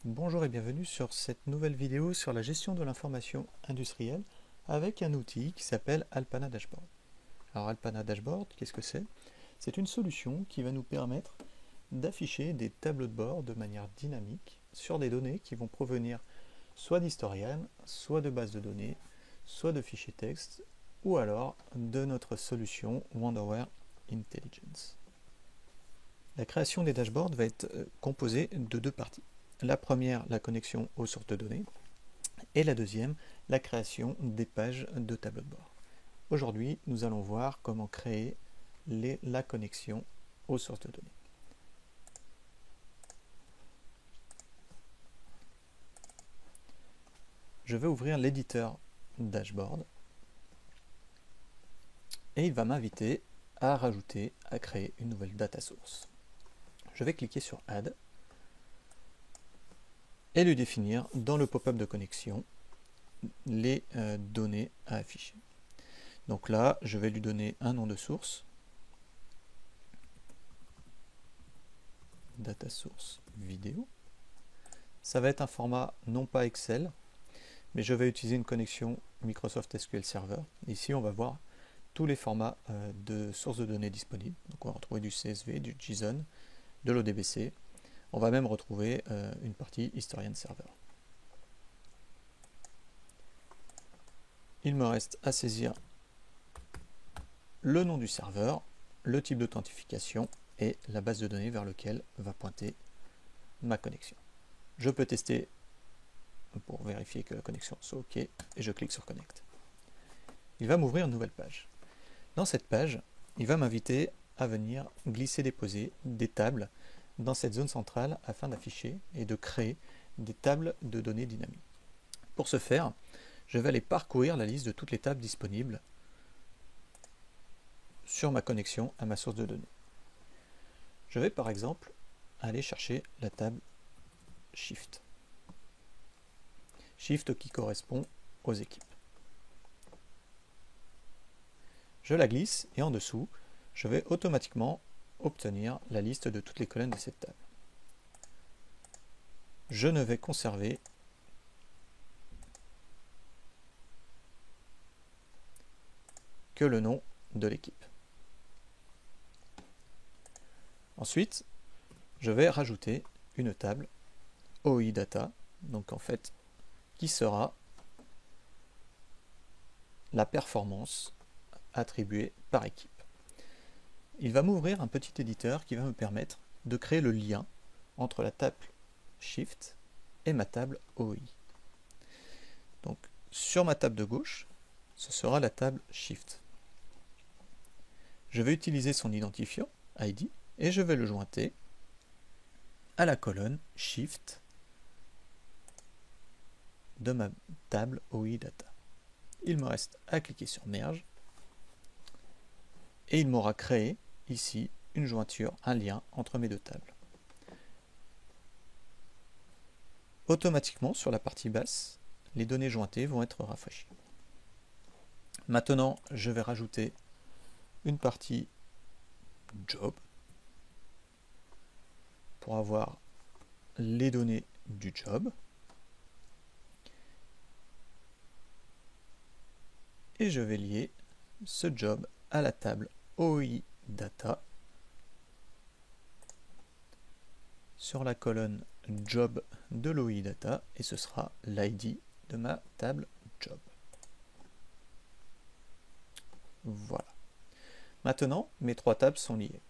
Bonjour et bienvenue sur cette nouvelle vidéo sur la gestion de l'information industrielle avec un outil qui s'appelle Alpana Dashboard. Alors Alpana Dashboard, qu'est-ce que c'est? C'est une solution qui va nous permettre d'afficher des tableaux de bord de manière dynamique sur des données qui vont provenir soit d'Historian, soit de bases de données, soit de fichiers texte, ou alors de notre solution Wonderware Intelligence. La création des dashboards va être composée de deux parties. La première, la connexion aux sources de données, et la deuxième, la création des pages de tableau de bord. Aujourd'hui, nous allons voir comment créer la connexion aux sources de données. Je vais ouvrir l'éditeur Dashboard et il va m'inviter à rajouter, à créer une nouvelle data source. Je vais cliquer sur Add et lui définir dans le pop-up de connexion les données à afficher. Donc là, je vais lui donner un nom de source, data source vidéo. Ça va être un format non pas Excel, mais je vais utiliser une connexion Microsoft SQL Server. Ici, on va voir tous les formats de sources de données disponibles. Donc on va retrouver du CSV, du JSON, de l'ODBC. On va même retrouver une partie Historian Server. Il me reste à saisir le nom du serveur, le type d'authentification et la base de données vers laquelle va pointer ma connexion. Je peux tester pour vérifier que la connexion soit OK et je clique sur Connect. Il va m'ouvrir une nouvelle page. Dans cette page, il va m'inviter à venir glisser-déposer des tables dans cette zone centrale afin d'afficher et de créer des tables de données dynamiques. Pour ce faire, je vais aller parcourir la liste de toutes les tables disponibles sur ma connexion à ma source de données. Je vais par exemple aller chercher la table Shift. Shift qui correspond aux équipes. Je la glisse et en dessous, je vais automatiquement obtenir la liste de toutes les colonnes de cette table. Je ne vais conserver que le nom de l'équipe. Ensuite, je vais rajouter une table OI Data, donc en fait, qui sera la performance attribuée par équipe. Il va m'ouvrir un petit éditeur qui va me permettre de créer le lien entre la table Shift et ma table OI. Donc, sur ma table de gauche, ce sera la table Shift. Je vais utiliser son identifiant, ID, et je vais le jointer à la colonne Shift de ma table OI Data. Il me reste à cliquer sur Merge et il m'aura créé ici une jointure, un lien entre mes deux tables. Automatiquement, sur la partie basse, les données jointées vont être rafraîchies. Maintenant, je vais rajouter une partie Job pour avoir les données du job. Et je vais lier ce job à la table OI Data sur la colonne Job de l'OI Data et ce sera l'ID de ma table Job. Voilà. Maintenant, mes trois tables sont liées.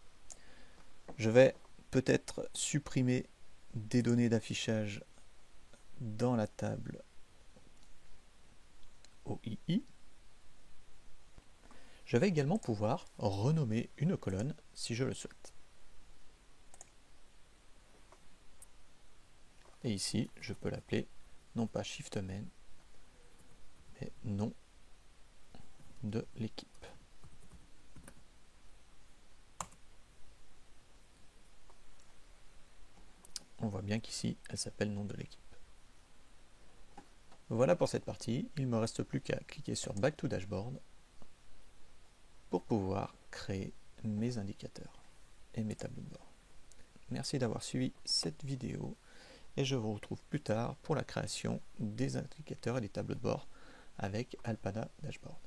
Je vais peut-être supprimer des données d'affichage dans la table OII. Je vais également pouvoir renommer une colonne si je le souhaite. Et ici, je peux l'appeler non pas Shift Main, mais nom de l'équipe. On voit bien qu'ici, elle s'appelle nom de l'équipe. Voilà pour cette partie. Il ne me reste plus qu'à cliquer sur Back to Dashboard pour pouvoir créer mes indicateurs et mes tableaux de bord. Merci d'avoir suivi cette vidéo et je vous retrouve plus tard pour la création des indicateurs et des tableaux de bord avec Alpana Dashboard.